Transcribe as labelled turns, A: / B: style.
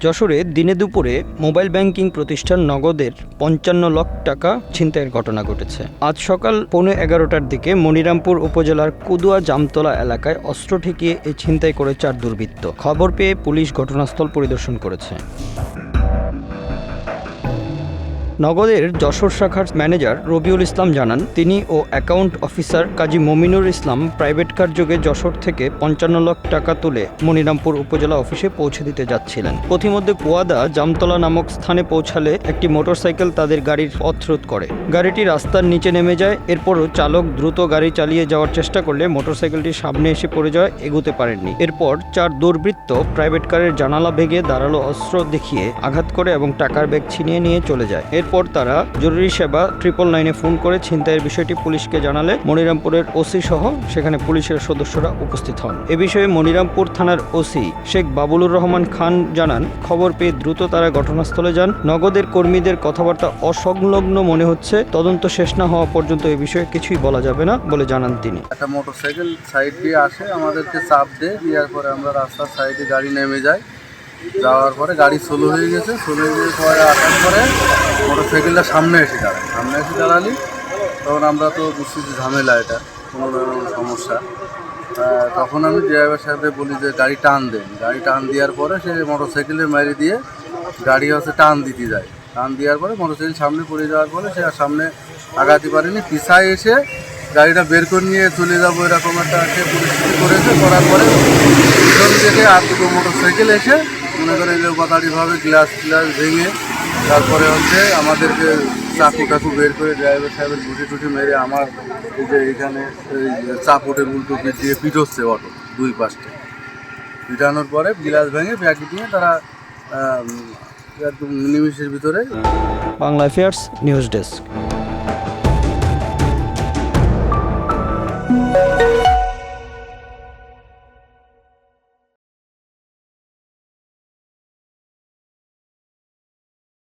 A: যশোরে দিনে দুপুরে মোবাইল ব্যাংকিং প্রতিষ্ঠান নগদের ৫৫ লাখ টাকা ছিনতাইয়ের ঘটনা ঘটেছে। আজ সকাল 11:15টার দিকে মনিরামপুর উপজেলার কুদুয়া জামতলা এলাকায় অস্ত্র ঠেকিয়ে এই ছিনতাই করে ৪ দুর্বৃত্ত। খবর পেয়ে পুলিশ ঘটনাস্থল পরিদর্শন করেছে। নগদের যশোর শাখার ম্যানেজার রবিউল ইসলাম জানান, তিনি ও অ্যাকাউন্ট অফিসার কাজী মমিনুর ইসলাম প্রাইভেট কার যোগে যশোর থেকে ৫৫ লাখ টাকা তুলে মনিরামপুর উপজেলা অফিসে পৌঁছে দিতে যাচ্ছিলেন। পথিমধ্যে কুয়াদা জামতলা নামক স্থানে পৌঁছালে একটি মোটরসাইকেল তাদের গাড়ির পথ রোধ করে। গাড়িটি রাস্তার নিচে নেমে যায়। এরপরও চালক দ্রুত গাড়ি চালিয়ে যাওয়ার চেষ্টা করলে মোটরসাইকেলটি সামনে এসে পড়ে যায়, এগোতে পারেননি। এরপর ৪ দুর্বৃত্ত প্রাইভেট কারের জানালা ভেঙে ধারালো অস্ত্র দেখিয়ে আঘাত করে এবং টাকার ব্যাগ ছিনিয়ে নিয়ে চলে যায়। এরপর তারা জরুরি সেবা 999-এ ফোন করে ছিনতাইয়ের বিষয়টি পুলিশকে জানালে মনিরামপুরের ওসি সহ সেখানে পুলিশের সদস্যরা উপস্থিত হন। এ বিষয়ে মনিরামপুর থানার ওসি শেখ বাবুলুর রহমান খান জানান, খবর পেয়ে দ্রুত তারা ঘটনাস্থলে যান। নগদের কর্মীদের কথাবার্তা অসংলগ্ন মনে হচ্ছে। তদন্ত শেষ না হওয়া পর্যন্ত এ বিষয়ে কিছুই বলা যাবে না বলে জানান তিনি।
B: একটা মোটরসাইকেল সাইড দিয়ে আসে, আমাদেরকে চাপ দেওয়ার পরে আমরা রাস্তার সাইডে গাড়ি নেমে যাই। যাওয়ার পরে গাড়ি স্লো হয়ে গেছে। স্লো হয়ে পরে আসার পরে মোটরসাইকেলটা সামনে এসে দাঁড়ালি তখন আমরা তো বুঝছি যে ঝামেলা, এটা কোনো ধরনের সমস্যা। তখন আমি ড্রাইভার সাহেবকে বলি যে গাড়ি টান দেন। গাড়ি টান দেওয়ার পরে সে মোটরসাইকেলের মারি দিয়ে গাড়ি টান দিতে যায়। টান দেওয়ার পরে মোটরসাইকেল সামনে পড়ে যাওয়ার পরে সে আর সামনে আগাতে পারেনি। পিছায় এসে গাড়িটা বের করে নিয়ে চলে যাবো এরকম একটা সে পরিস্থিতি করেছে। করার পরে পিছন থেকে আর দুটো মোটরসাইকেল এসে মনে করে এলোপাতাড়িভাবে গ্লাস ভেঙে তারপরে আমাদেরকে চাকু বের করে ড্রাইভার সাহেবের টুটি মেরে আমার এই যে এখানে চাপুটের উল্টো দিয়ে পিটোচ্ছে অটো দুই পাশে। পিটানোর পরে গ্লাস ভেঙে ব্যাগ দিয়ে তারা একদম নিমিষের ভিতরে।
A: Bangla affairs news desk.